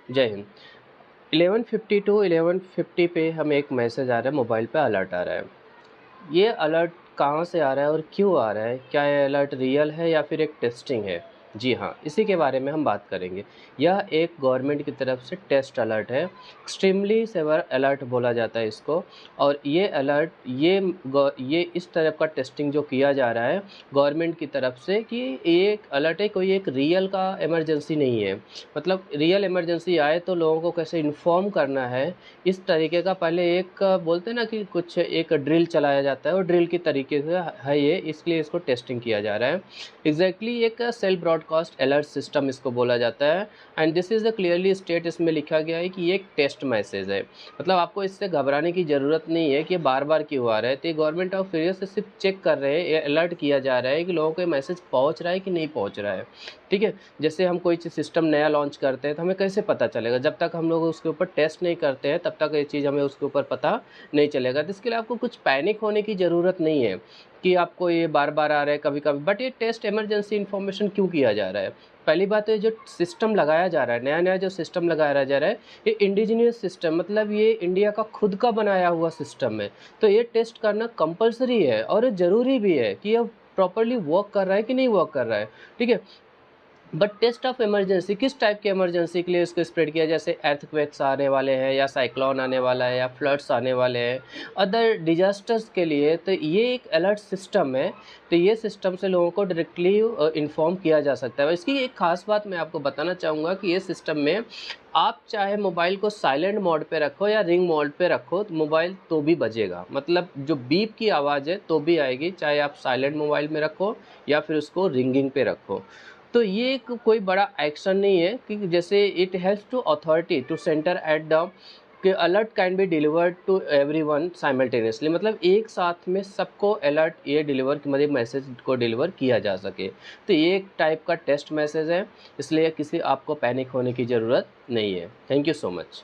जय हिंद। 11:50 टू 11:50 पे हमें एक मैसेज आ रहा है, मोबाइल पे अलर्ट आ रहा है। ये अलर्ट कहाँ से आ रहा है और क्यों आ रहा है? क्या ये अलर्ट रियल है या फिर एक टेस्टिंग है? जी हाँ, इसी के बारे में हम बात करेंगे। यह एक गवर्नमेंट की तरफ से टेस्ट अलर्ट है, एक्सट्रीमली सेवर अलर्ट बोला जाता है इसको। और ये अलर्ट ये इस तरह का टेस्टिंग जो किया जा रहा है गवर्नमेंट की तरफ से कि ये एक अलर्ट है, कोई एक रियल का इमरजेंसी नहीं है। मतलब रियल इमरजेंसी आए तो लोगों को कैसे इन्फॉर्म करना है, इस तरीके का पहले एक बोलते हैं ना कि कुछ एक ड्रिल चलाया जाता है और ड्रिल की तरीके से है ये, इसलिए इसको टेस्टिंग किया जा रहा है। एग्जैक्टली एक सेल्फ ब्रॉडकास्ट अलर्ट सिस्टम इसको बोला जाता है। And this is the clearly state, इसमें लिखा गया है कि ये एक टेस्ट मैसेज है। मतलब आपको इससे घबराने की ज़रूरत नहीं है कि ये बार बार क्यों आ रहा है। तो ये गवर्नमेंट ऑफ इंडिया से सिर्फ चेक कर रहे हैं, ये अलर्ट किया जा रहा है कि लोगों को ये मैसेज पहुँच रहा है कि नहीं पहुँच रहा है। ठीक है, जैसे हम कोई चीज़ सिस्टम नया लॉन्च करते हैं तो हमें कैसे पता चलेगा? जब तक हम लोग उसके ऊपर टेस्ट नहीं करते हैं तब तक ये चीज़ हमें उसके ऊपर पता नहीं चलेगा। तो इसके लिए आपको कुछ पैनिक होने की ज़रूरत नहीं है कि आपको ये बार-बार आ रहा है कभी-कभी। बट ये टेस्ट इमरजेंसी इन्फॉर्मेशन क्यों किया जा रहा है? पहली बात तो ये जो सिस्टम लगाया जा रहा है, नया-नया जो सिस्टम लगाया जा रहा है, ये इंडिजिनियस सिस्टम, मतलब ये इंडिया का खुद का बनाया हुआ सिस्टम है। तो ये टेस्ट करना कंपल्सरी है और ज़रूरी भी है कि ये प्रॉपर्ली वर्क कर रहा है कि नहीं वर्क कर रहा है। ठीक है? बट टेस्ट ऑफ इमरजेंसी किस टाइप के इमरजेंसी के लिए इसको स्प्रेड किया, जैसे अर्थक्वेक्स आने वाले हैं या साइक्लोन आने वाला है या फ्लड्स आने वाले हैं, अदर डिजास्टर्स के लिए। तो ये एक अलर्ट सिस्टम है। तो ये सिस्टम से लोगों को डायरेक्टली इन्फॉर्म किया जा सकता है। इसकी एक खास बात मैं आपको बताना चाहूँगा कि ये सिस्टम में आप चाहे मोबाइल को साइलेंट मोड पे रखो या रिंग मोड पे रखो, तो मोबाइल तो भी बजेगा। मतलब जो बीप की आवाज़ है तो भी आएगी, चाहे आप साइलेंट मोबाइल में रखो या फिर उसको रिंगिंग पे रखो। तो ये एक कोई बड़ा एक्शन नहीं है कि जैसे it helps to authority to centre at the कि alert can be delivered to everyone simultaneously. मतलब एक साथ में सबको अलर्ट ये डिलीवर, मतलब मैसेज को डिलीवर किया जा सके। तो ये एक टाइप का टेस्ट मैसेज है, इसलिए किसी आपको पैनिक होने की ज़रूरत नहीं है। Thank you so much.